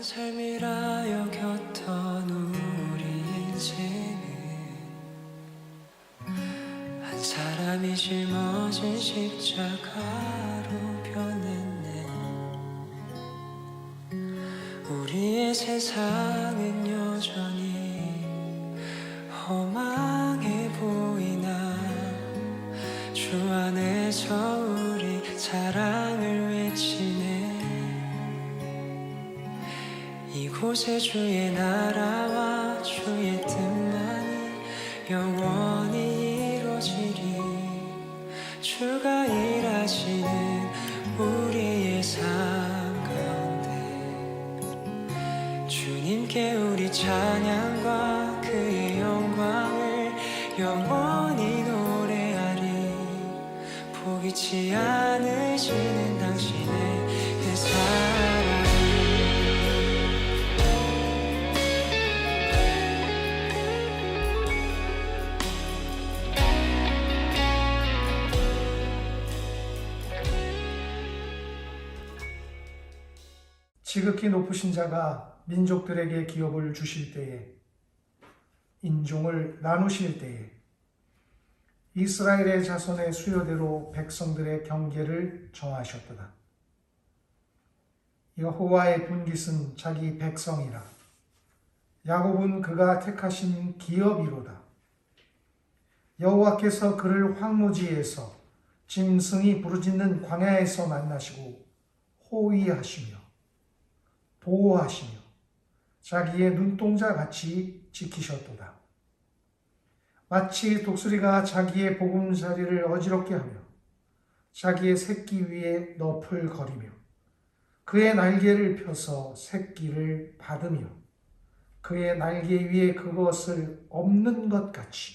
삶이라 여겼던 우리 인생은 한 사람이 짊어진 십자가로 변했네. 우리의 세상은 여전히 험하게 보이나 주 안에서 우리 사랑을 외치네. 이곳에 주의 나라와 주의 뜻만이 영원히 이루어지리. 주가 일하시는 우리의 삶 가운데 주님께 우리 찬양과 그의 영광을 영원히 노래하리. 포기치 않으시는 당신의 그 사랑. 지극히 높으신 자가 민족들에게 기업을 주실 때에, 인종을 나누실 때에 이스라엘의 자손의 수요대로 백성들의 경계를 정하셨도다. 여호와의 분깃은 자기 백성이라. 야곱은 그가 택하신 기업이로다. 여호와께서 그를 황무지에서 짐승이 부르짖는 광야에서 만나시고 호위하시며 보호하시며 자기의 눈동자같이 지키셨도다. 마치 독수리가 자기의 보금자리를 어지럽게 하며 자기의 새끼 위에 넙을 거리며 그의 날개를 펴서 새끼를 받으며 그의 날개 위에 그것을 엎는 것 같이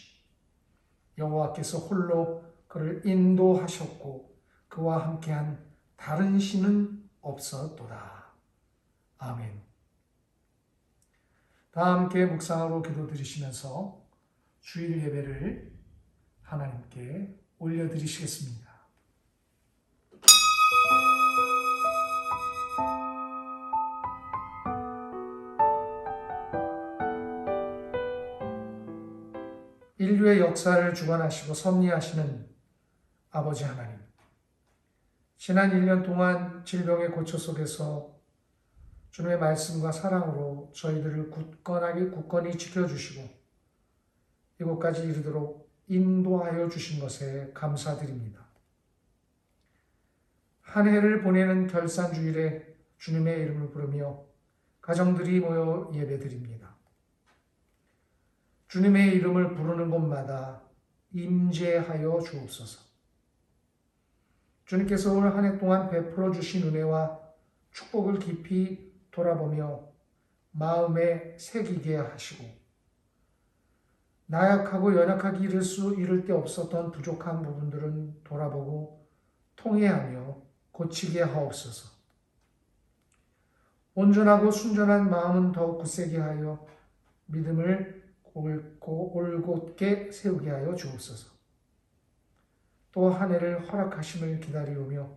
여호와께서 홀로 그를 인도하셨고 그와 함께한 다른 신은 없었도다. 아멘. 다 함께 묵상하고 기도드리시면서 주일 예배를 하나님께 올려드리시겠습니다. 인류의 역사를 주관하시고 섭리하시는 아버지 하나님, 지난 1년 동안 질병의 고초 속에서 주님의 말씀과 사랑으로 저희들을 굳건히 지켜주시고 이곳까지 이르도록 인도하여 주신 것에 감사드립니다. 한 해를 보내는 결산주일에 주님의 이름을 부르며 가정들이 모여 예배드립니다. 주님의 이름을 부르는 곳마다 임재하여 주옵소서. 주님께서 올 한 해 동안 베풀어 주신 은혜와 축복을 깊이 돌아보며 마음에 새기게 하시고 나약하고 연약하게 이를 데 없었던 부족한 부분들은 돌아보고 통회하며 고치게 하옵소서. 온전하고 순전한 마음은 더욱 굳세게 하여 믿음을 올곧게 세우게 하여 주옵소서. 또 한 해를 허락하심을 기다리오며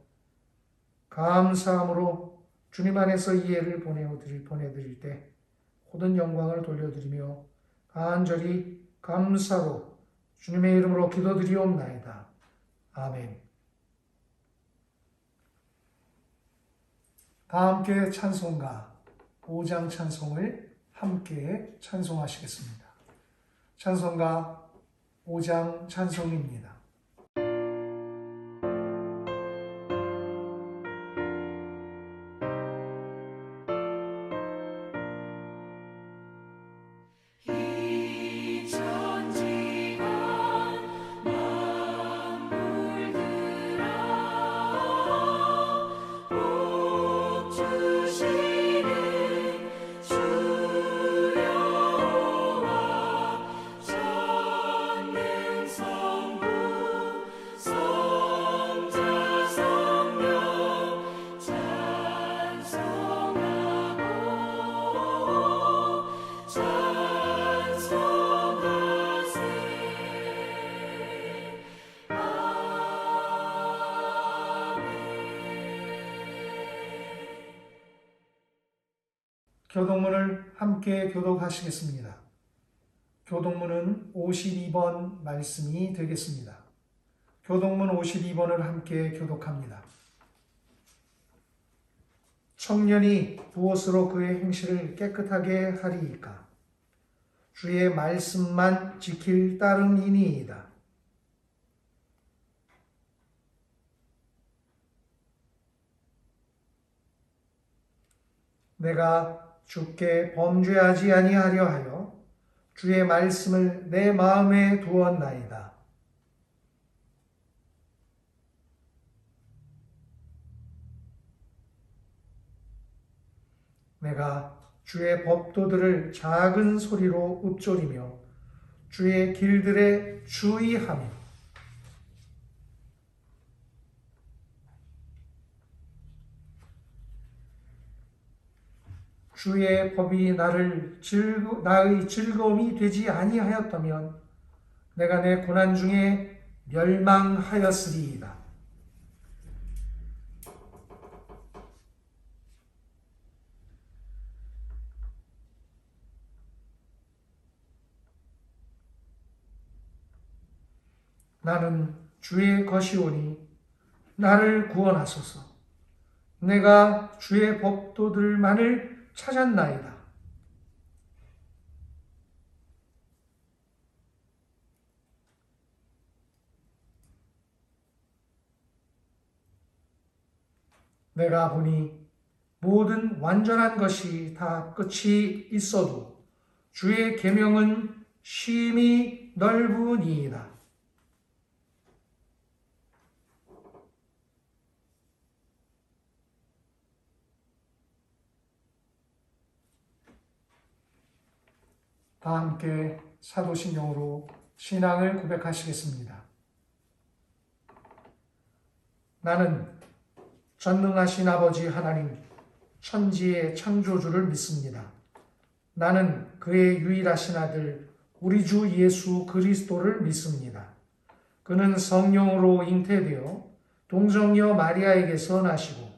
감사함으로 주님 안에서 이 해를 보내드릴 때 모든 영광을 돌려드리며 간절히 감사로 주님의 이름으로 기도드리옵나이다. 아멘. 다 함께 찬송가 5장 찬송을 함께 찬송하시겠습니다. 찬송가 5장 찬송입니다. 주여 전능성부 교독문을 함께 교독하시겠습니다. 교독문은 52번 말씀이 되겠습니다. 교독문 52번을 함께 교독합니다. 청년이 무엇으로 그의 행실을 깨끗하게 하리이까? 주의 말씀만 지킬 따름이니이다. 내가 주께 범죄하지 아니하려 하여 주의 말씀을 내 마음에 두었나이다. 내가 주의 법도들을 작은 소리로 읊조리며 주의 길들에 주의하며 주의 법이 나의 즐거움이 되지 아니하였다면 내가 내 고난 중에 멸망하였으리이다. 나는 주의 것이오니 나를 구원하소서. 내가 주의 법도들만을 찾았나이다. 내가 보니 모든 완전한 것이 다 끝이 있어도 주의 계명은 심히 넓으니이다. 다 함께 사도신경으로 신앙을 고백하시겠습니다. 나는 전능하신 아버지 하나님, 천지의 창조주를 믿습니다. 나는 그의 유일하신 아들, 우리 주 예수 그리스도를 믿습니다. 그는 성령으로 잉태되어 동정녀 마리아에게서 나시고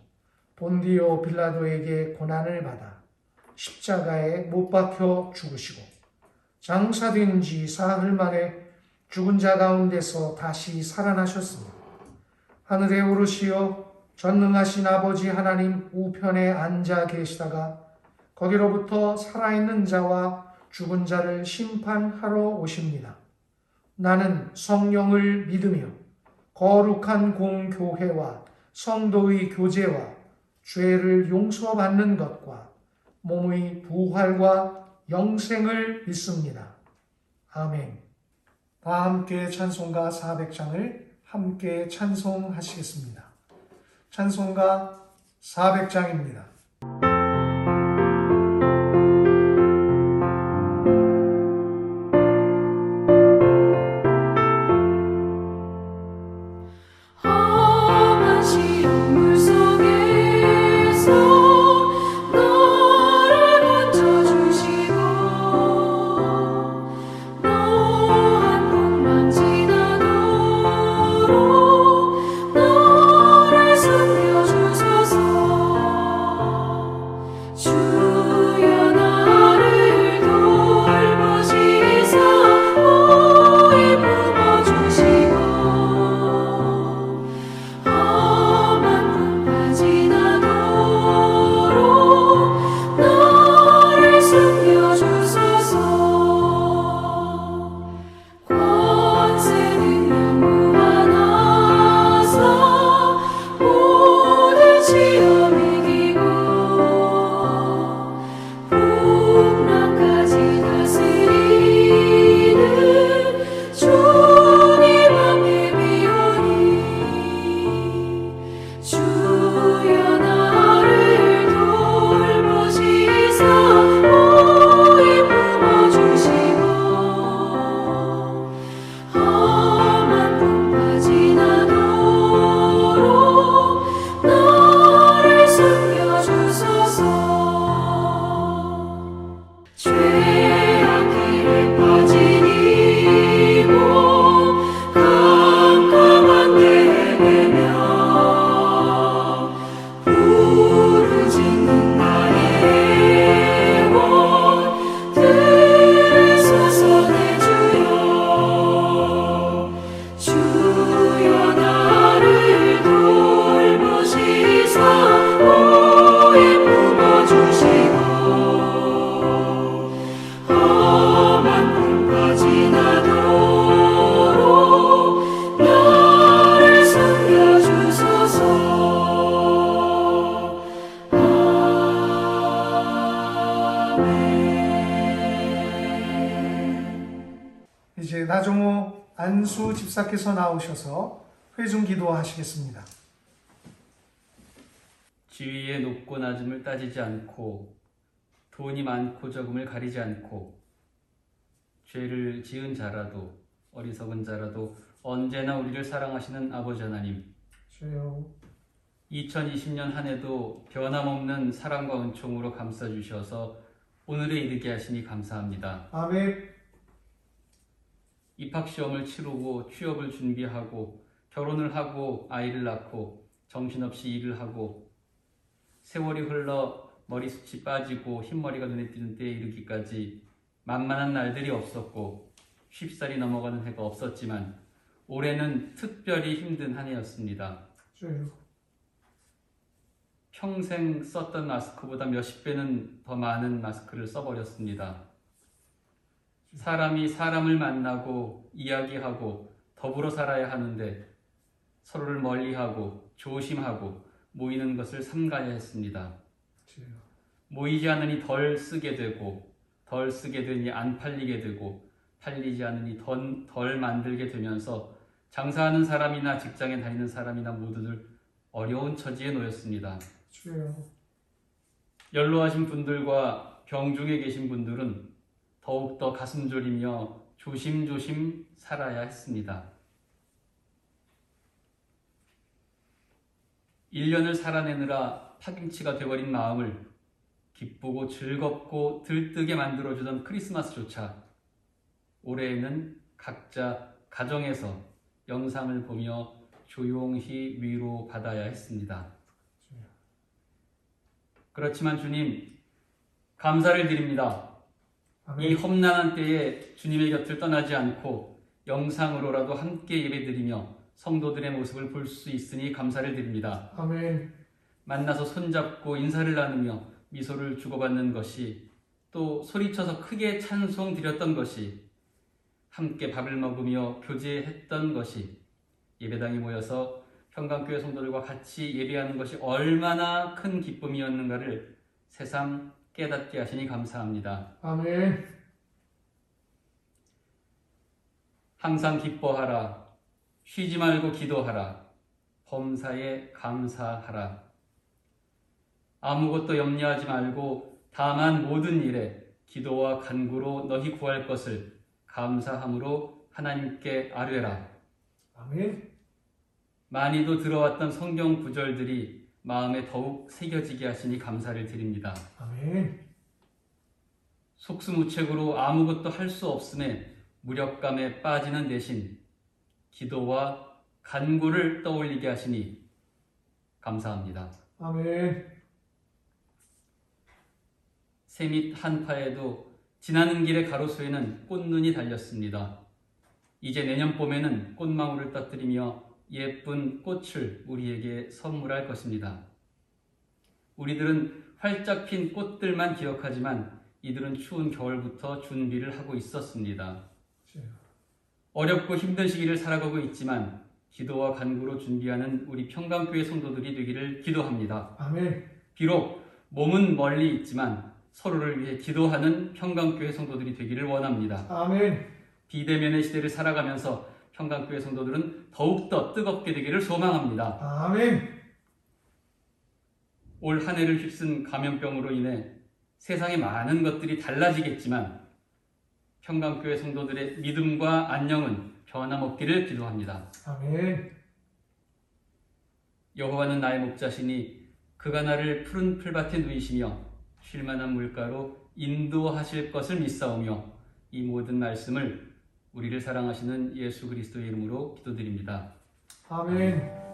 본디오 빌라도에게 고난을 받아 십자가에 못 박혀 죽으시고 장사된 지 사흘 만에 죽은 자 가운데서 다시 살아나셨습니다. 하늘에 오르시어 전능하신 아버지 하나님 우편에 앉아 계시다가 거기로부터 살아있는 자와 죽은 자를 심판하러 오십니다. 나는 성령을 믿으며 거룩한 공교회와 성도의 교제와 죄를 용서받는 것과 몸의 부활과 영생을 믿습니다. 아멘. 다 함께 찬송가 400장을 함께 찬송하시겠습니다. 찬송가 400장입니다. 이기고 이제 나종호 안수 집사께서 나오셔서 회중 기도하시겠습니다. 지위의 높고 낮음을 따지지 않고 돈이 많고 적음을 가리지 않고 죄를 지은 자라도 어리석은 자라도 언제나 우리를 사랑하시는 아버지 하나님, 주여, 2020년 한 해도 변함없는 사랑과 은총으로 감싸주셔서 오늘에 이르게 하시니 감사합니다. 아멘. 입학시험을 치르고 취업을 준비하고 결혼을 하고 아이를 낳고 정신없이 일을 하고 세월이 흘러 머리숱이 빠지고 흰머리가 눈에 띄는 때에 이르기까지 만만한 날들이 없었고 쉽사리 넘어가는 해가 없었지만 올해는 특별히 힘든 한 해였습니다. 주여, 평생 썼던 마스크보다 몇십 배는 더 많은 마스크를 써버렸습니다. 사람이 사람을 만나고 이야기하고 더불어 살아야 하는데 서로를 멀리하고 조심하고 모이는 것을 삼가야 했습니다. 주여, 모이지 않으니 덜 쓰게 되고 덜 쓰게 되니 안 팔리게 되고 팔리지 않으니 덜 만들게 되면서 장사하는 사람이나 직장에 다니는 사람이나 모두들 어려운 처지에 놓였습니다. 주여, 연로하신 분들과 병중에 계신 분들은 더욱더 가슴 졸이며 조심조심 살아야 했습니다. 1년을 살아내느라 파김치가 돼버린 마음을 기쁘고 즐겁고 들뜨게 만들어주던 크리스마스조차 올해에는 각자 가정에서 영상을 보며 조용히 위로받아야 했습니다. 그렇지만 주님, 감사를 드립니다. 이 아멘. 험난한 때에 주님의 곁을 떠나지 않고 영상으로라도 함께 예배드리며 성도들의 모습을 볼 수 있으니 감사를 드립니다. 아멘. 만나서 손잡고 인사를 나누며 미소를 주고받는 것이, 또 소리쳐서 크게 찬송 드렸던 것이, 함께 밥을 먹으며 교제했던 것이, 예배당에 모여서 평강교회 성도들과 같이 예배하는 것이 얼마나 큰 기쁨이었는가를 새삼 깨닫게 하시니 감사합니다. 아멘. 항상 기뻐하라. 쉬지 말고 기도하라. 범사에 감사하라. 아무것도 염려하지 말고 다만 모든 일에 기도와 간구로 너희 구할 것을 감사함으로 하나님께 아뢰라. 아멘. 많이도 들어왔던 성경 구절들이 마음에 더욱 새겨지게 하시니 감사를 드립니다. 아멘. 속수무책으로 아무것도 할 수 없음에 무력감에 빠지는 대신 기도와 간구를 떠올리게 하시니 감사합니다. 아멘. 새밑 한파에도 지나는 길의 가로수에는 꽃눈이 달렸습니다. 이제 내년 봄에는 꽃망울을 떠뜨리며 예쁜 꽃을 우리에게 선물할 것입니다. 우리들은 활짝 핀 꽃들만 기억하지만 이들은 추운 겨울부터 준비를 하고 있었습니다. 어렵고 힘든 시기를 살아가고 있지만 기도와 간구로 준비하는 우리 평강교회 성도들이 되기를 기도합니다. 아멘. 비록 몸은 멀리 있지만 서로를 위해 기도하는 평강교회 성도들이 되기를 원합니다. 아멘. 비대면의 시대를 살아가면서 평강교회 성도들은 더욱더 뜨겁게 되기를 소망합니다. 아멘. 올 한 해를 휩쓴 감염병으로 인해 세상의 많은 것들이 달라지겠지만 평강교회 성도들의 믿음과 안녕은 변함없기를 기도합니다. 아멘. 여호와는 나의 목자시니 그가 나를 푸른 풀밭에 누이시며 쉴만한 물가로 인도하실 것을 믿사오며 이 모든 말씀을 우리를 사랑하시는 예수 그리스도의 이름으로 기도드립니다. 아멘.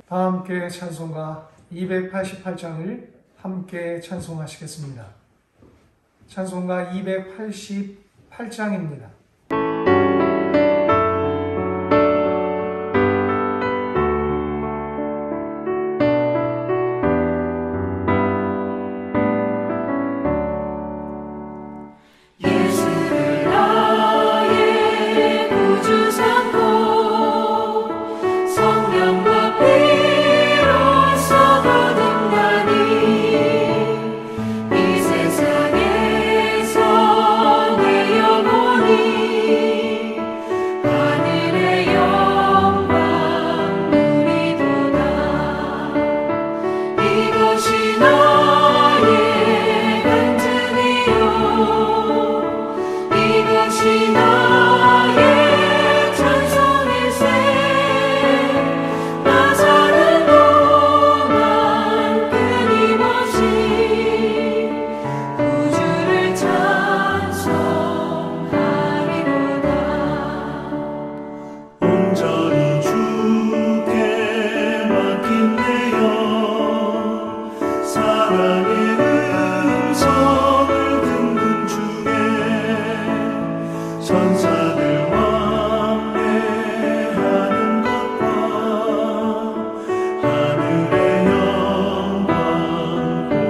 다 함께 찬송가 288장을 함께 찬송하시겠습니다. 찬송가 288장입니다. 예수를 나의 구주 삼고 이것이 나의 찬송일세 나 사는 동안 끊임없이 구주를 찬송하리로다. 온전히 주께 맡긴 내 영 사랑의 음성을 듣는 중에 천사들 왕래하는 것과 하늘의 영광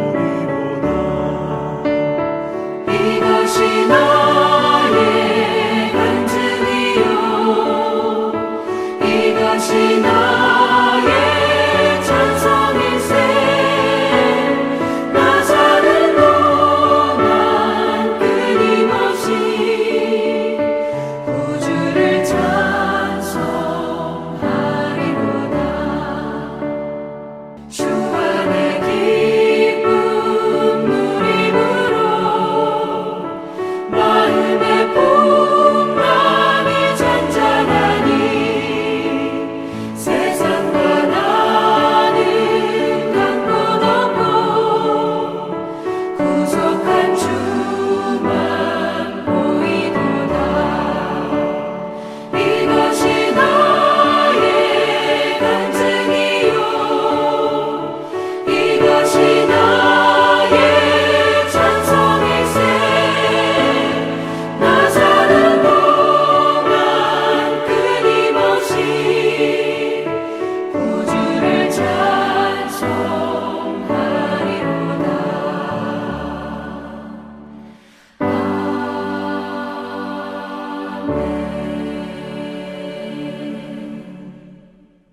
보리로다. 이것이 나의 간증이요 이것이 나의 찬송일세 나 사는 동안 끊임없이 구주를 찬송하리로다. 주 안에 기쁨 누림으로 마음의 풍랑이 잔잔하니 세상과 나는 간 곳 없고 구속한 주만 보이도다. 이것이 나의 간증이요 이것이 나의 찬송일세 나 사는 동안 끊임없이 구주를 찬송하리로다.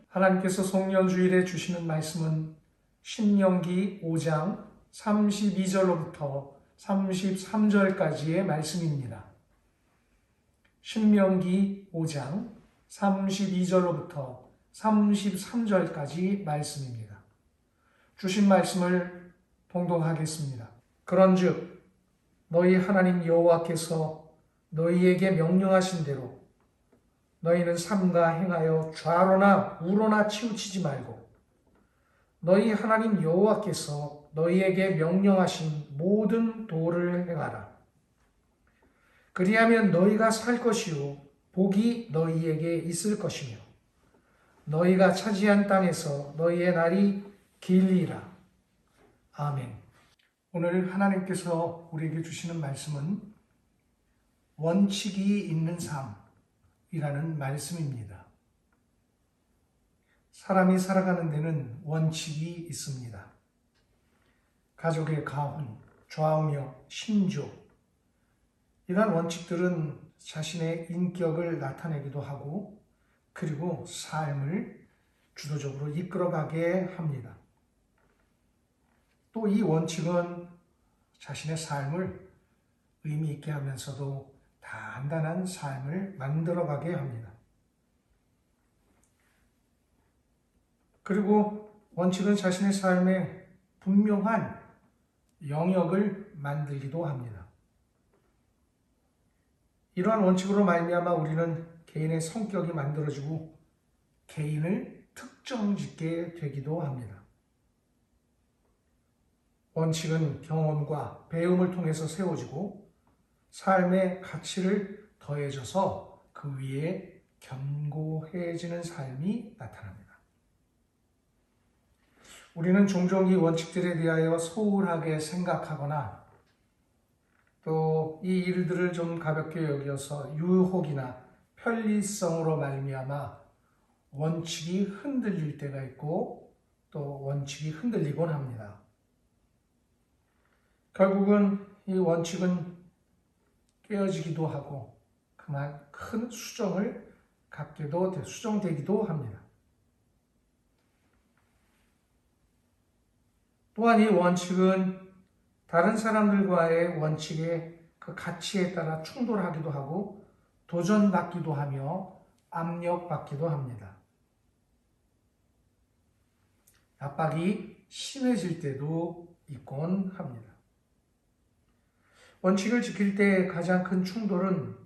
하나님께서 송년주일에 주시는 말씀은 신명기 5장 32절로부터 33절까지의 말씀입니다. 신명기 5장 32절로부터 33절까지 말씀입니다. 주신 말씀을 봉독하겠습니다. 그런즉 너희 하나님 여호와께서 너희에게 명령하신 대로 너희는 삼가 행하여 좌로나 우로나 치우치지 말고 너희 하나님 여호와께서 너희에게 명령하신 모든 도를 행하라. 그리하면 너희가 살 것이요 복이 너희에게 있을 것이며 너희가 차지한 땅에서 너희의 날이 길리라. 아멘. 오늘 하나님께서 우리에게 주시는 말씀은 원칙이 있는 삶이라는 말씀입니다. 사람이 살아가는 데는 원칙이 있습니다. 가족의 가훈, 좌우명, 신조 이러한 원칙들은 자신의 인격을 나타내기도 하고 그리고 삶을 주도적으로 이끌어가게 합니다. 또 이 원칙은 자신의 삶을 의미 있게 하면서도 단단한 삶을 만들어가게 합니다. 그리고 원칙은 자신의 삶에 분명한 영역을 만들기도 합니다. 이러한 원칙으로 말미암아 우리는 개인의 성격이 만들어지고 개인을 특정짓게 되기도 합니다. 원칙은 경험과 배움을 통해서 세워지고 삶의 가치를 더해져서 그 위에 견고해지는 삶이 나타납니다. 우리는 종종 이 원칙들에 대하여 소홀하게 생각하거나 또 이 일들을 좀 가볍게 여겨서 유혹이나 편리성으로 말미암아 원칙이 흔들릴 때가 있고 또 원칙이 흔들리곤 합니다. 결국은 이 원칙은 깨어지기도 하고 그만 큰 수정을 갖게도 수정되기도 합니다. 또한 이 원칙은 다른 사람들과의 원칙의 그 가치에 따라 충돌하기도 하고 도전받기도 하며 압력받기도 합니다. 압박이 심해질 때도 있곤 합니다. 원칙을 지킬 때 가장 큰 충돌은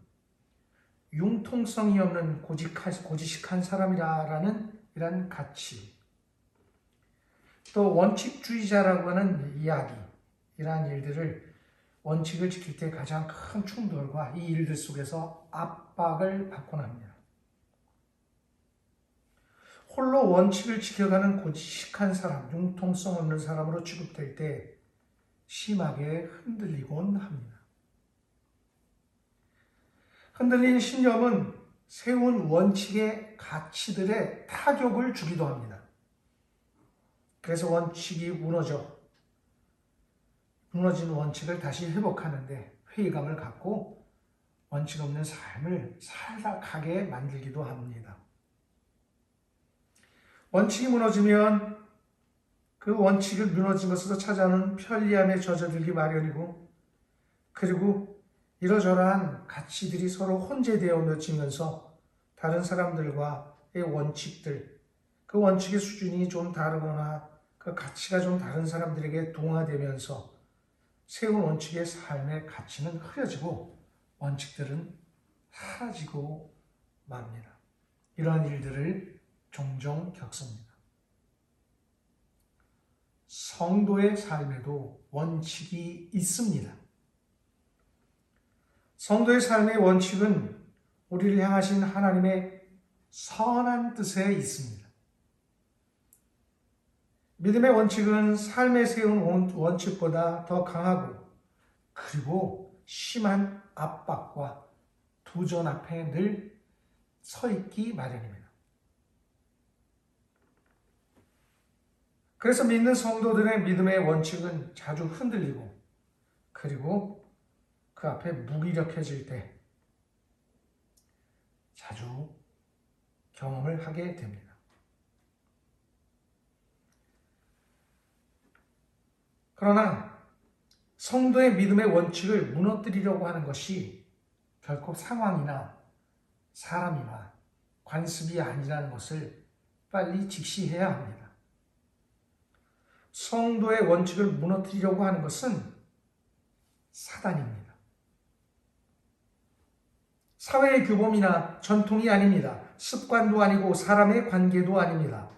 융통성이 없는 고지식한 사람이라는 이런 가치, 또 원칙주의자라고 하는 이야기, 이러한 일들을 원칙을 지킬 때 가장 큰 충돌과 이 일들 속에서 압박을 받곤 합니다. 홀로 원칙을 지켜가는 고지식한 사람, 융통성 없는 사람으로 취급될 때 심하게 흔들리곤 합니다. 흔들린 신념은 세운 원칙의 가치들에 타격을 주기도 합니다. 그래서 원칙이 무너진 원칙을 다시 회복하는데 회의감을 갖고 원칙 없는 삶을 살아가게 만들기도 합니다. 원칙이 무너지면 그 원칙을 무너진 것으로 찾아오는 편리함에 젖어들기 마련이고, 그리고 이러저러한 가치들이 서로 혼재되어 맺히면서 다른 사람들과의 원칙들, 그 원칙의 수준이 좀 다르거나 그 가치가 좀 다른 사람들에게 동화되면서 세운 원칙의 삶의 가치는 흐려지고 원칙들은 사라지고 맙니다. 이러한 일들을 종종 겪습니다. 성도의 삶에도 원칙이 있습니다. 성도의 삶의 원칙은 우리를 향하신 하나님의 선한 뜻에 있습니다. 믿음의 원칙은 삶에 세운 원칙보다 더 강하고, 그리고 심한 압박과 도전 앞에 늘 서 있기 마련입니다. 그래서 믿는 성도들의 믿음의 원칙은 자주 흔들리고, 그리고 그 앞에 무기력해질 때 자주 경험을 하게 됩니다. 그러나 성도의 믿음의 원칙을 무너뜨리려고 하는 것이 결코 상황이나 사람이나 관습이 아니라는 것을 빨리 직시해야 합니다. 성도의 원칙을 무너뜨리려고 하는 것은 사단입니다. 사회의 규범이나 전통이 아닙니다. 습관도 아니고 사람의 관계도 아닙니다.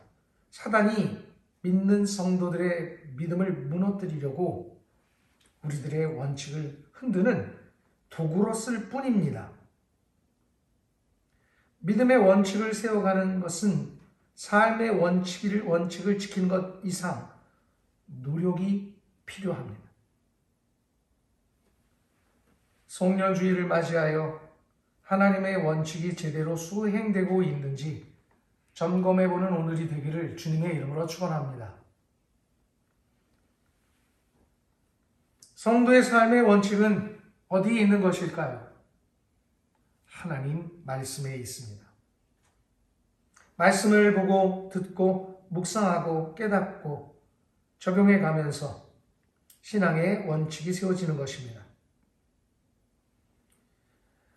사단이 믿는 성도들의 믿음을 무너뜨리려고 우리들의 원칙을 흔드는 도구로 쓸 뿐입니다. 믿음의 원칙을 세워가는 것은 삶의 원칙을 지키는 것 이상 노력이 필요합니다. 송년주의를 맞이하여 하나님의 원칙이 제대로 수행되고 있는지 점검해보는 오늘이 되기를 주님의 이름으로 축원합니다. 성도의 삶의 원칙은 어디에 있는 것일까요? 하나님 말씀에 있습니다. 말씀을 보고 듣고 묵상하고 깨닫고 적용해 가면서 신앙의 원칙이 세워지는 것입니다.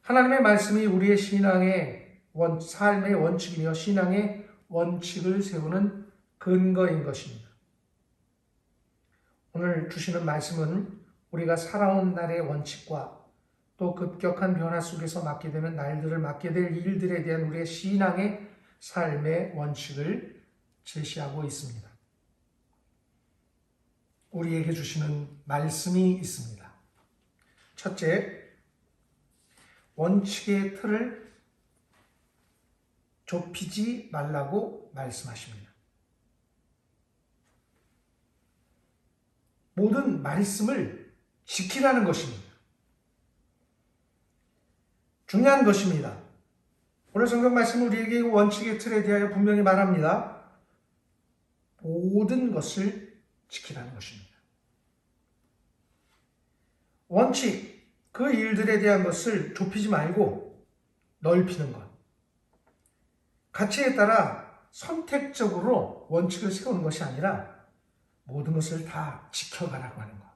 하나님의 말씀이 우리의 신앙의 삶의 원칙이며 신앙의 원칙을 세우는 근거인 것입니다. 오늘 주시는 말씀은 우리가 살아온 날의 원칙과 또 급격한 변화 속에서 맡게 되는 날들을 맡게 될 일들에 대한 우리의 신앙의 삶의 원칙을 제시하고 있습니다. 우리에게 주시는 말씀이 있습니다. 첫째, 원칙의 틀을 좁히지 말라고 말씀하십니다. 모든 말씀을 지키라는 것입니다. 중요한 것입니다. 오늘 성경 말씀은 우리에게 원칙의 틀에 대하여 분명히 말합니다. 모든 것을 지키라는 것입니다. 원칙, 그 일들에 대한 것을 좁히지 말고 넓히는 것. 가치에 따라 선택적으로 원칙을 세우는 것이 아니라 모든 것을 다 지켜가라고 하는 것.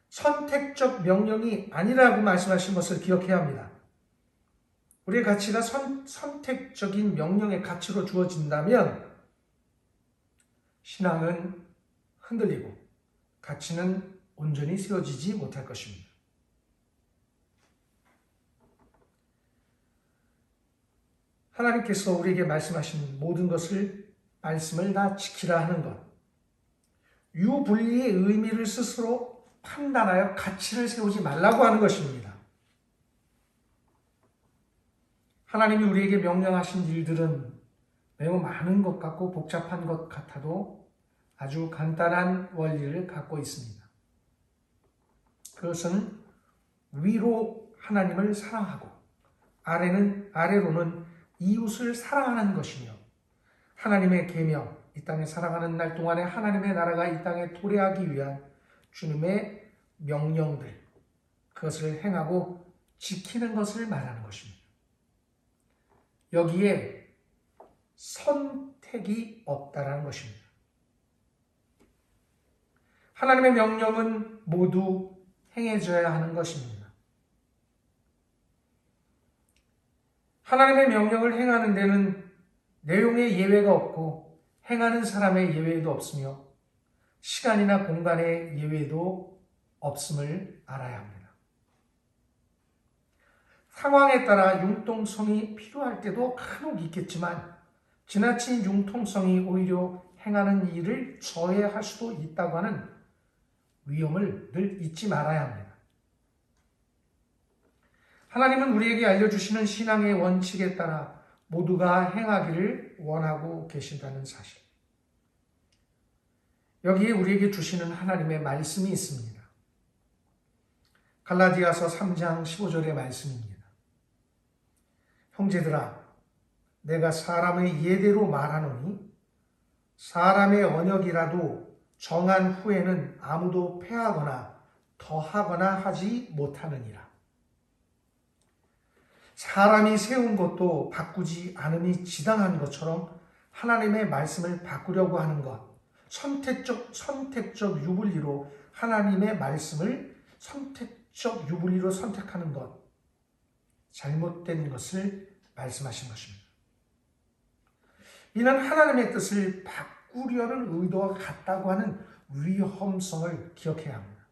선택적 명령이 아니라고 말씀하신 것을 기억해야 합니다. 우리의 가치가 선택적인 명령의 가치로 주어진다면 신앙은 흔들리고 가치는 온전히 세워지지 못할 것입니다. 하나님께서 우리에게 말씀하신 모든 것을 말씀을 다 지키라 하는 것. 유불리의 의미를 스스로 판단하여 가치를 세우지 말라고 하는 것입니다. 하나님이 우리에게 명령하신 일들은 매우 많은 것 같고 복잡한 것 같아도 아주 간단한 원리를 갖고 있습니다. 그것은 위로 하나님을 사랑하고 아래로는 이웃을 사랑하는 것이며 하나님의 계명, 이 땅에 살아가는 날 동안에 하나님의 나라가 이 땅에 도래하기 위한 주님의 명령들, 그것을 행하고 지키는 것을 말하는 것입니다. 여기에 선택이 없다라는 것입니다. 하나님의 명령은 모두 행해져야 하는 것입니다. 하나님의 명령을 행하는 데는 내용의 예외가 없고 행하는 사람의 예외도 없으며 시간이나 공간의 예외도 없음을 알아야 합니다. 상황에 따라 융통성이 필요할 때도 간혹 있겠지만 지나친 융통성이 오히려 행하는 일을 저해할 수도 있다고 하는 위험을 늘 잊지 말아야 합니다. 하나님은 우리에게 알려주시는 신앙의 원칙에 따라 모두가 행하기를 원하고 계신다는 사실. 여기에 우리에게 주시는 하나님의 말씀이 있습니다. 갈라디아서 3장 15절의 말씀입니다. 형제들아, 내가 사람의 예대로 말하노니 사람의 언역이라도 정한 후에는 아무도 패하거나 더하거나 하지 못하느니라. 사람이 세운 것도 바꾸지 않음이 지당한 것처럼 하나님의 말씀을 바꾸려고 하는 것, 선택적 유불리로 하나님의 말씀을 선택적 유불리로 선택하는 것, 잘못된 것을 말씀하신 것입니다. 이는 하나님의 뜻을 바꾸려는 의도가 같다고 하는 위험성을 기억해야 합니다.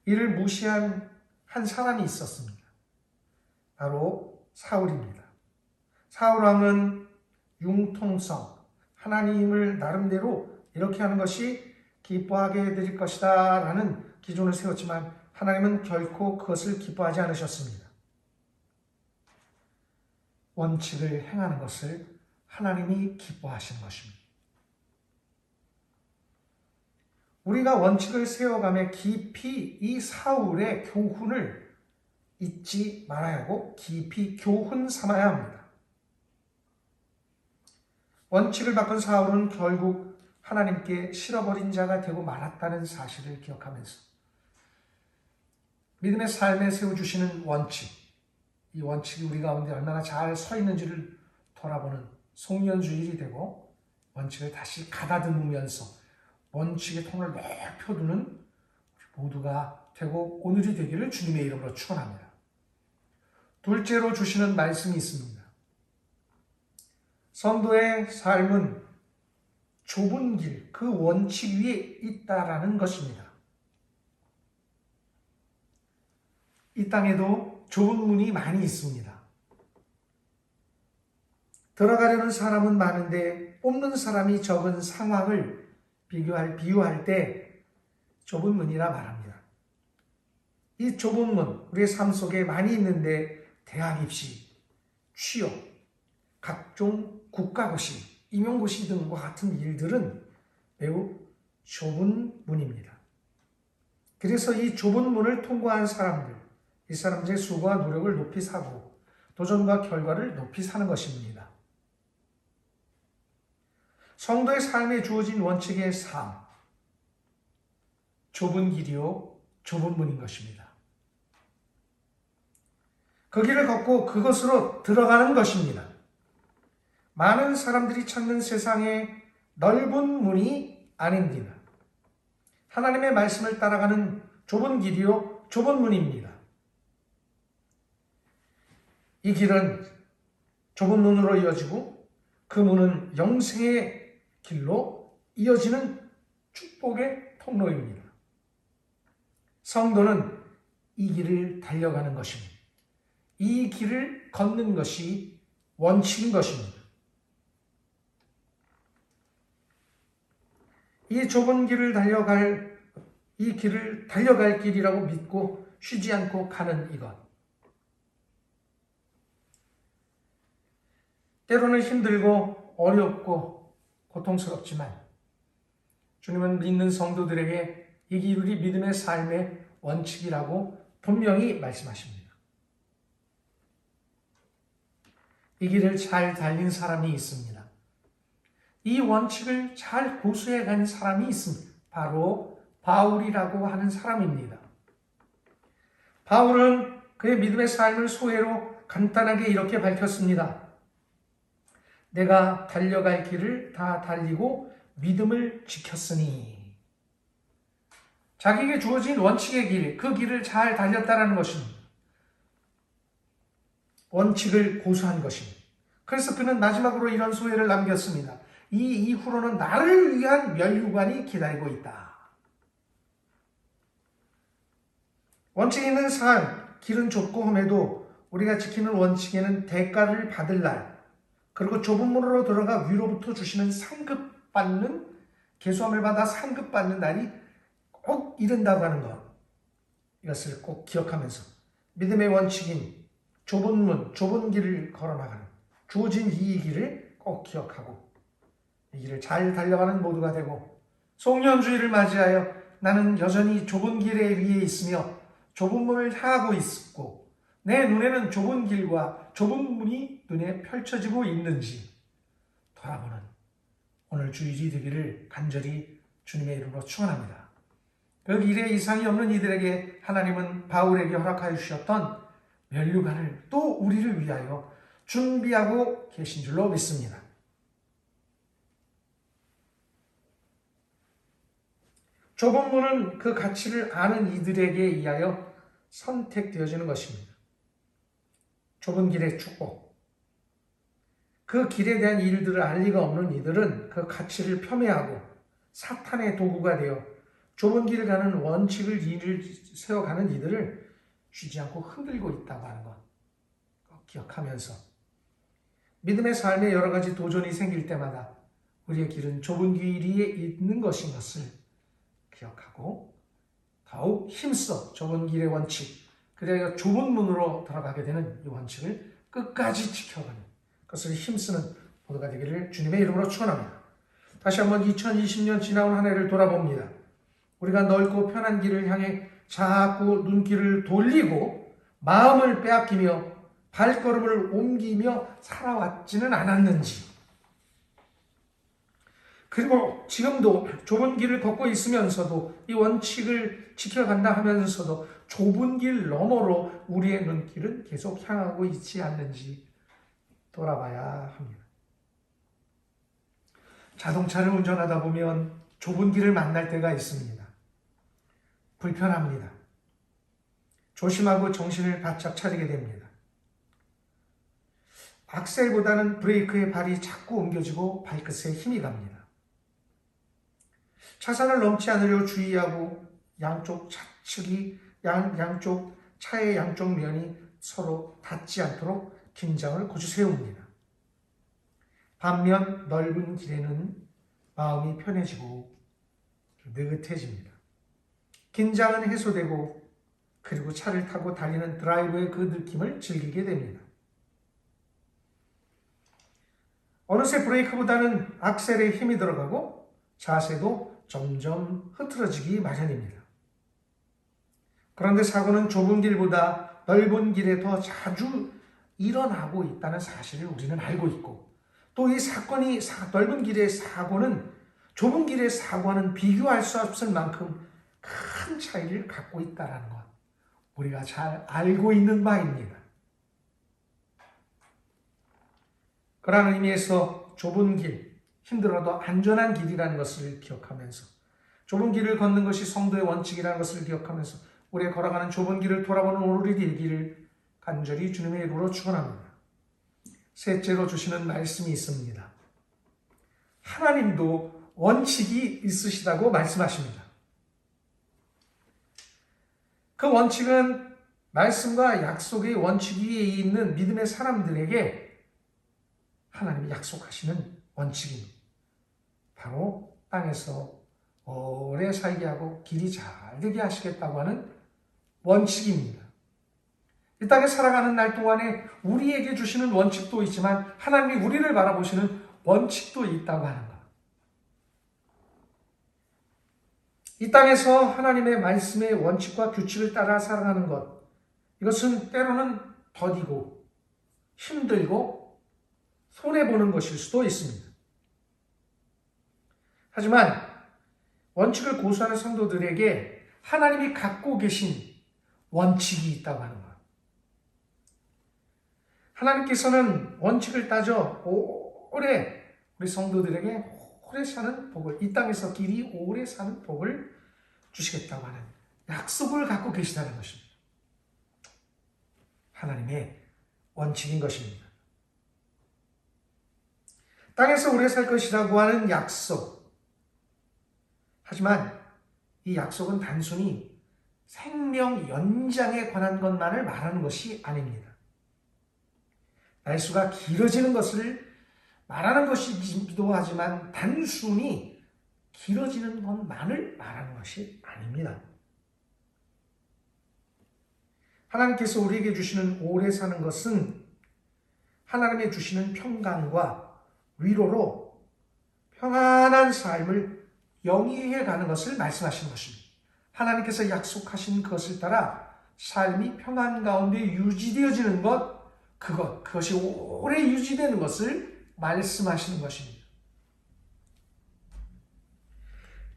이를 무시한 한 사람이 있었습니다. 바로 사울입니다. 사울왕은 융통성, 하나님을 나름대로 이렇게 하는 것이 기뻐하게 해드릴 것이다 라는 기준을 세웠지만 하나님은 결코 그것을 기뻐하지 않으셨습니다. 원칙을 행하는 것을 하나님이 기뻐하시는 것입니다. 우리가 원칙을 세워가며 깊이 이 사울의 교훈을 잊지 말아야 하고 깊이 교훈 삼아야 합니다. 원칙을 바꾼 사울은 결국 하나님께 실어버린 자가 되고 말았다는 사실을 기억하면서 믿음의 삶에 세워주시는 원칙, 이 원칙이 우리 가운데 얼마나 잘 서 있는지를 돌아보는 송년주일이 되고 원칙을 다시 가다듬으면서 원칙의 통을 넓혀두는 모두가 되고 오늘이 되기를 주님의 이름으로 축원합니다. 둘째로 주시는 말씀이 있습니다. 성도의 삶은 좁은 길, 그 원칙 위에 있다라는 것입니다. 이 땅에도 좁은 문이 많이 있습니다. 들어가려는 사람은 많은데 뽑는 사람이 적은 상황을 비유할 때 좁은 문이라 말합니다. 이 좁은 문, 우리의 삶 속에 많이 있는데 대학 입시, 취업, 각종 국가고시, 임용고시 등과 같은 일들은 매우 좁은 문입니다. 그래서 이 좁은 문을 통과한 사람들, 이 사람들의 수고와 노력을 높이 사고 도전과 결과를 높이 사는 것입니다. 성도의 삶에 주어진 원칙의 삶, 좁은 길이요, 좁은 문인 것입니다. 그 길을 걷고 그것으로 들어가는 것입니다. 많은 사람들이 찾는 세상에 넓은 문이 아닙니다. 하나님의 말씀을 따라가는 좁은 길이요, 좁은 문입니다. 이 길은 좁은 문으로 이어지고 그 문은 영생의 길로 이어지는 축복의 통로입니다. 성도는 이 길을 달려가는 것입니다. 이 길을 걷는 것이 원칙인 것입니다. 이 좁은 길을 달려갈 길이라고 믿고 쉬지 않고 가는 이것. 때로는 힘들고 어렵고 고통스럽지만 주님은 믿는 성도들에게 이 길이 믿음의 삶의 원칙이라고 분명히 말씀하십니다. 이 길을 잘 달린 사람이 있습니다. 이 원칙을 잘 고수해 간 사람이 있습니다. 바로 바울이라고 하는 사람입니다. 바울은 그의 믿음의 삶을 소회로 간단하게 이렇게 밝혔습니다. 내가 달려갈 길을 다 달리고 믿음을 지켰으니. 자기에게 주어진 원칙의 길, 그 길을 잘 달렸다는 것입니다. 원칙을 고수한 것입니다. 그래서 그는 마지막으로 이런 소회를 남겼습니다. 이 이후로는 나를 위한 면류관이 기다리고 있다. 원칙 있는 삶, 길은 좁고 험해도 우리가 지키는 원칙에는 대가를 받을 날, 그리고 좁은 문으로 들어가 위로부터 주시는 상급받는, 계수함을 받아 상급받는 날이 꼭 이른다고 하는 것. 이것을 꼭 기억하면서 믿음의 원칙인 좁은 문, 좁은 길을 걸어나가는 주어진 이 길을 꼭 기억하고 이 길을 잘 달려가는 모두가 되고, 송년주의를 맞이하여 나는 여전히 좁은 길에 위에 있으며 좁은 문을 향하고 있고 내 눈에는 좁은 길과 좁은 문이 눈에 펼쳐지고 있는지 돌아보는 오늘 주일이 되기를 간절히 주님의 이름으로 축원합니다. 그 길에 이상이 없는 이들에게 하나님은 바울에게 허락하여 주셨던 면류관을 또 우리를 위하여 준비하고 계신 줄로 믿습니다. 좁은 문은 그 가치를 아는 이들에게 의하여 선택되어지는 것입니다. 좁은 길의 축복. 그 길에 대한 일들을 알 리가 없는 이들은 그 가치를 폄훼하고 사탄의 도구가 되어 좁은 길을 가는 원칙을 세워가는 이들을 쉬지 않고 흔들고 있다고 하는 것 꼭 기억하면서 믿음의 삶에 여러 가지 도전이 생길 때마다 우리의 길은 좁은 길이 있는 것인 것을 기억하고 더욱 힘써 좁은 길의 원칙, 그래야 좁은 문으로 들어가게 되는 이 원칙을 끝까지 지켜가는 것을 힘쓰는 모두가 되기를 주님의 이름으로 축원합니다. 다시 한번 2020년 지나온 한 해를 돌아봅니다. 우리가 넓고 편한 길을 향해 자꾸 눈길을 돌리고 마음을 빼앗기며 발걸음을 옮기며 살아왔지는 않았는지, 그리고 지금도 좁은 길을 걷고 있으면서도 이 원칙을 지켜간다 하면서도 좁은 길 너머로 우리의 눈길은 계속 향하고 있지 않는지 돌아봐야 합니다. 자동차를 운전하다 보면 좁은 길을 만날 때가 있습니다. 불편합니다. 조심하고 정신을 바짝 차리게 됩니다. 악셀보다는 브레이크에 발이 자꾸 옮겨지고 발끝에 힘이 갑니다. 차선을 넘지 않으려 주의하고 양쪽 차의 양쪽 면이 서로 닿지 않도록 긴장을 고주 세웁니다. 반면 넓은 길에는 마음이 편해지고 느긋해집니다. 긴장은 해소되고 그리고 차를 타고 달리는 드라이브의 그 느낌을 즐기게 됩니다. 어느새 브레이크보다는 악셀에 힘이 들어가고 자세도 점점 흐트러지기 마련입니다. 그런데 사고는 좁은 길보다 넓은 길에 더 자주 일어나고 있다는 사실을 우리는 알고 있고, 또 이 사건이 넓은 길의 사고는 좁은 길의 사고와는 비교할 수 없을 만큼 큰 차이를 갖고 있다는 것, 우리가 잘 알고 있는 바입니다. 그러한 의미에서 좁은 길, 힘들어도 안전한 길이라는 것을 기억하면서, 좁은 길을 걷는 것이 성도의 원칙이라는 것을 기억하면서 우리의 걸어가는 좁은 길을 돌아보는 오늘이 되기를 간절히 주님의 이름으로 축원합니다. 셋째로 주시는 말씀이 있습니다. 하나님도 원칙이 있으시다고 말씀하십니다. 그 원칙은 말씀과 약속의 원칙 위에 있는 믿음의 사람들에게 하나님이 약속하시는 원칙입니다. 바로 땅에서 오래 살게 하고 길이 잘 되게 하시겠다고 하는 원칙입니다. 이 땅에 살아가는 날 동안에 우리에게 주시는 원칙도 있지만 하나님이 우리를 바라보시는 원칙도 있다고 하는 것. 이 땅에서 하나님의 말씀의 원칙과 규칙을 따라 살아가는 것, 이것은 때로는 더디고 힘들고 손해보는 것일 수도 있습니다. 하지만 원칙을 고수하는 성도들에게 하나님이 갖고 계신 원칙이 있다고 하는 것. 하나님께서는 원칙을 따져 오래 우리 성도들에게 오래 사는 복을, 이 땅에서 길이 오래 사는 복을 주시겠다고 하는 약속을 갖고 계시다는 것입니다. 하나님의 원칙인 것입니다. 땅에서 오래 살 것이라고 하는 약속. 하지만 이 약속은 단순히 생명 연장에 관한 것만을 말하는 것이 아닙니다. 날수가 길어지는 것을 말하는 것이기도 하지만 단순히 길어지는 것만을 말하는 것이 아닙니다. 하나님께서 우리에게 주시는 오래 사는 것은 하나님의 주시는 평강과 위로로 평안한 삶을 영위해 가는 것을 말씀하시는 것입니다. 하나님께서 약속하신 것을 따라 삶이 평안 가운데 유지되어지는 것, 그것이 오래 유지되는 것을 말씀하시는 것입니다.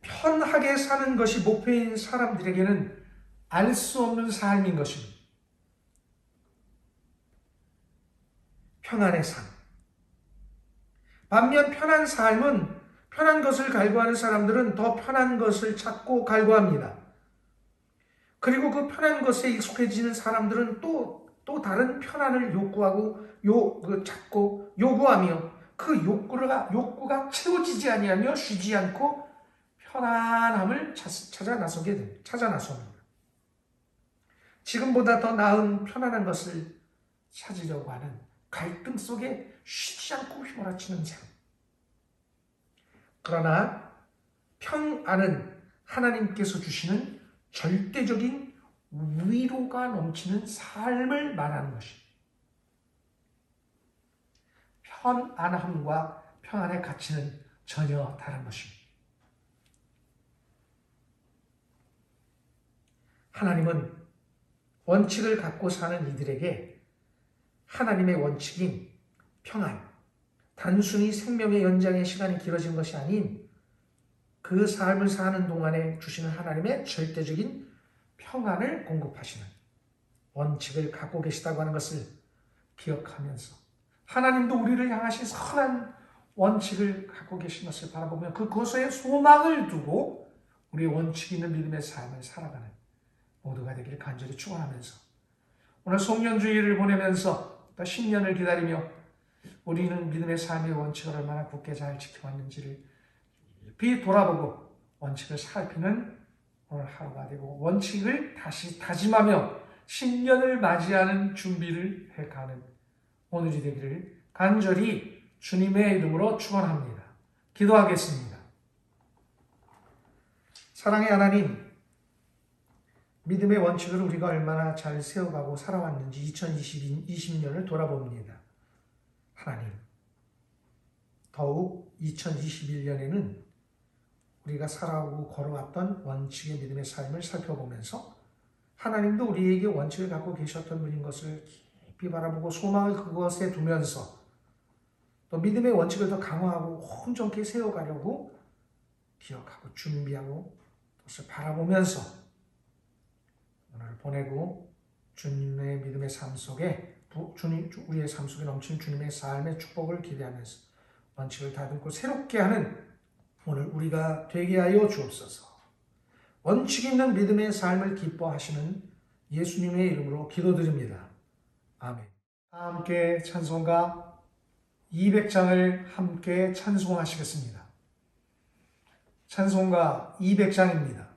편하게 사는 것이 목표인 사람들에게는 알 수 없는 삶인 것입니다. 평안의 삶. 반면 편한 삶은 편한 것을 갈구하는 사람들은 더 편한 것을 찾고 갈구합니다. 그리고 그 편한 것에 익숙해지는 사람들은 또 다른 편안을 요구하고 찾고 요구하며 그 욕구가 채워지지 아니하며 쉬지 않고 편안함을 찾아 나섭니다. 지금보다 더 나은 편안한 것을 찾으려고 하는 갈등 속에 쉬지 않고 휘몰아치는 삶. 그러나 평안은 하나님께서 주시는 절대적인 위로가 넘치는 삶을 말하는 것입니다. 편안함과 평안의 가치는 전혀 다른 것입니다. 하나님은 원칙을 갖고 사는 이들에게 하나님의 원칙인 평안, 단순히 생명의 연장의 시간이 길어진 것이 아닌 그 삶을 사는 동안에 주시는 하나님의 절대적인 평안을 공급하시는 원칙을 갖고 계시다고 하는 것을 기억하면서 하나님도 우리를 향하신 선한 원칙을 갖고 계신 것을 바라보며 그것에 소망을 두고 우리의 원칙 있는 믿음의 삶을 살아가는 모두가 되기를 간절히 축원하면서 오늘 송년주일을 보내면서 또 10년을 기다리며 우리는 믿음의 삶의 원칙을 얼마나 굳게 잘 지켜왔는지를 깊이 돌아보고 원칙을 살피는 오늘 하루가 되고 원칙을 다시 다짐하며 10년을 맞이하는 준비를 해가는 오늘이 되기를 간절히 주님의 이름으로 축원합니다. 기도하겠습니다. 사랑의 하나님, 믿음의 원칙을 우리가 얼마나 잘 세워가고 살아왔는지 2020년을 돌아봅니다. 하나님, 더욱 2021년에는 우리가 살아오고 걸어왔던 원칙의 믿음의 삶을 살펴보면서 하나님도 우리에게 원칙을 갖고 계셨던 분인 것을 깊이 바라보고 소망을 그것에 두면서 또 믿음의 원칙을 더 강화하고 온전히 세워가려고 기억하고 준비하고 그것을 바라보면서 오늘 보내고 주님의 믿음의 삶 속에 우리의 삶 속에 넘치는 주님의 삶의 축복을 기대하면서 원칙을 다듬고 새롭게 하는 오늘 우리가 되게 하여 주옵소서. 원칙 있는 믿음의 삶을 기뻐하시는 예수님의 이름으로 기도드립니다. 아멘. 함께 찬송가 200장을 함께 찬송하시겠습니다. 찬송가 200장입니다.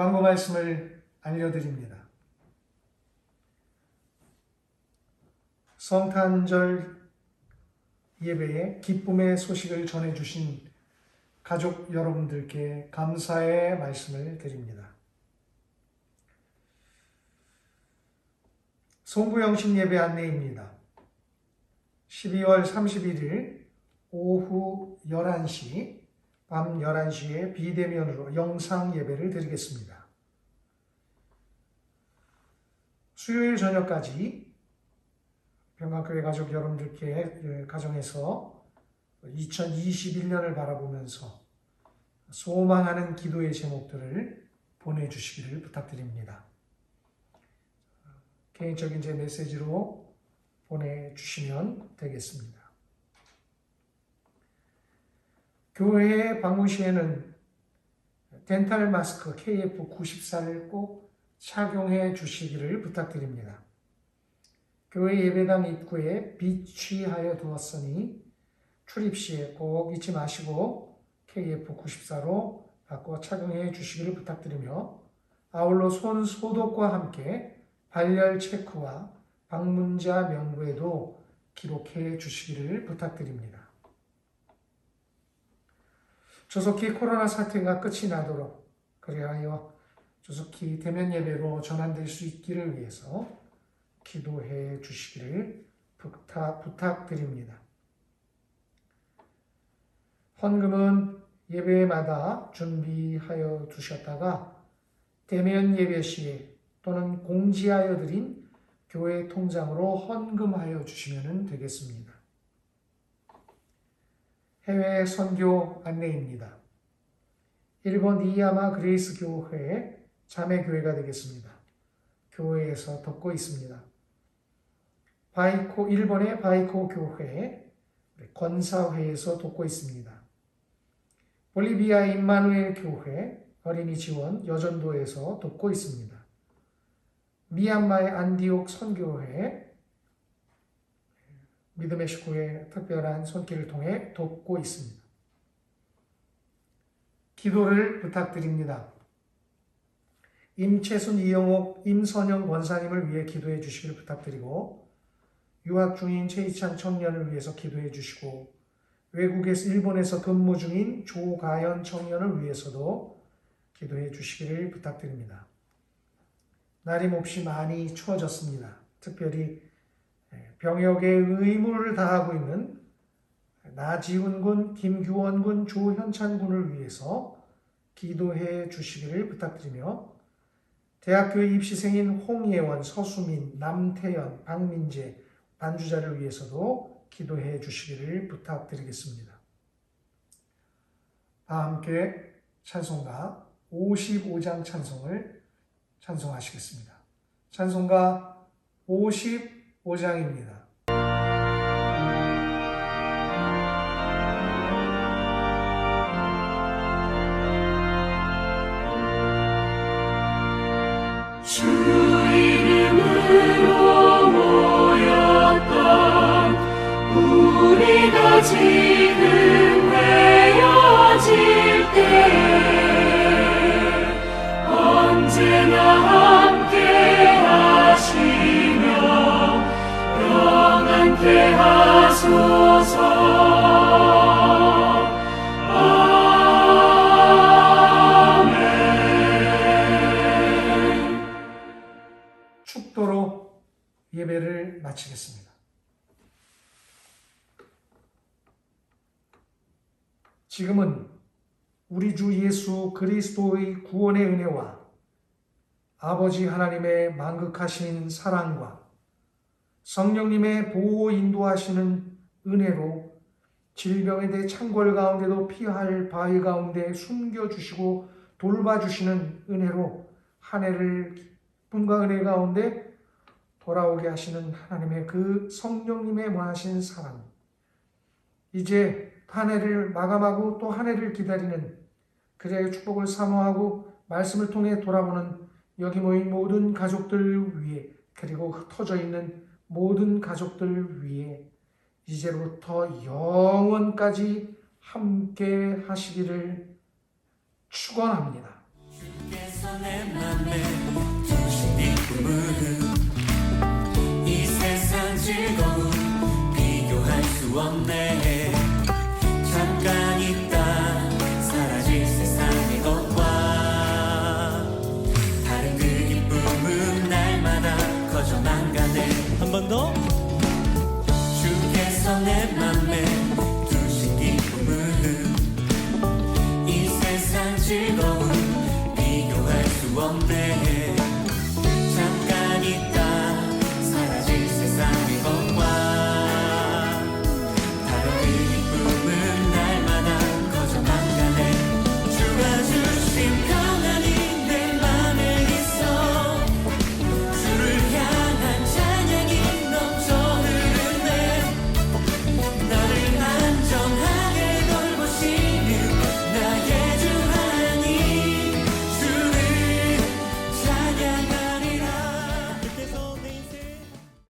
광고 말씀을 알려드립니다. 성탄절 예배에 기쁨의 소식을 전해주신 가족 여러분들께 감사의 말씀을 드립니다. 송구영신 예배 안내입니다. 12월 31일 오후 11시, 밤 11시에 비대면으로 영상 예배를 드리겠습니다. 수요일 저녁까지 평강교회 가족 여러분들께 가정에서 2021년을 바라보면서 소망하는 기도의 제목들을 보내주시기를 부탁드립니다. 개인적인 제 메시지로 보내주시면 되겠습니다. 교회에 방문 시에는 덴탈 마스크 KF94를 꼭 착용해 주시기를 부탁드립니다. 교회 예배당 입구에 비치하여 두었으니 출입 시에 꼭 잊지 마시고 KF94로 바꿔 착용해 주시기를 부탁드리며, 아울러 손 소독과 함께 발열 체크와 방문자 명부에도 기록해 주시기를 부탁드립니다. 조속히 코로나 사태가 끝이 나도록, 그리하여 조속히 대면 예배로 전환될 수 있기를 위해서 기도해 주시기를 부탁드립니다. 헌금은 예배마다 준비하여 두셨다가 대면 예배 시에 또는 공지하여 드린 교회 통장으로 헌금하여 주시면 되겠습니다. 해외 선교 안내입니다. 일본 이야마 그레이스 교회 자매교회가 되겠습니다. 교회에서 돕고 있습니다. 일본의 바이코 교회 권사회에서 돕고 있습니다. 볼리비아 임마누엘 교회 어린이 지원 여전도에서 돕고 있습니다. 미얀마의 안디옥 선교회 믿음의 식구의 특별한 손길을 통해 돕고 있습니다. 기도를 부탁드립니다. 임채순, 이영옥, 임선영 권사님을 위해 기도해 주시기를 부탁드리고, 유학 중인 최희창 청년을 위해서 기도해 주시고, 외국에서 일본에서 근무 중인 조가연 청년을 위해서도 기도해 주시기를 부탁드립니다. 날이 몹시 많이 추워졌습니다. 특별히 병역의 의무를 다하고 있는 나지훈 군, 김규원 군, 조현찬 군을 위해서 기도해 주시기를 부탁드리며, 대학교에 입시생인 홍예원, 서수민, 남태연, 박민재 반주자를 위해서도 기도해 주시기를 부탁드리겠습니다. 다 함께 찬송가 55장 찬송을 찬송하시겠습니다. 찬송가 55장입니다. 주 이름으로 모였던 우리가 지금 회여질 때 언제나 함께 하시며 평안케 하소서. 축도로 예배를 마치겠습니다. 지금은 우리 주 예수 그리스도의 구원의 은혜와 아버지 하나님의 만극하신 사랑과 성령님의 보호 인도하시는 은혜로 질병에 대해 창궐 가운데도 피할 바위 가운데 숨겨주시고 돌봐주시는 은혜로 한 해를 기쁨과 은혜 가운데 돌아오게 하시는 하나님의 그 성령님의 원하신 사랑, 이제 한 해를 마감하고 또 한 해를 기다리는 그자의 축복을 사모하고 말씀을 통해 돌아보는 여기 모인 모든 가족들 위해, 그리고 흩어져 있는 모든 가족들 위해 이제부터 영원까지 함께 하시기를 축원합니다. 주께서 내 맘에 두신 기쁨은 이 세상 즐거움 비교할 수 없네. 잠깐 있다 사라질 세상의 것과 다른 그 기쁨은 날마다 커져만 가네. 한 번 더. 주께서 내 맘에 두신 기쁨은 이 세상 즐거움 비교할 수 없네.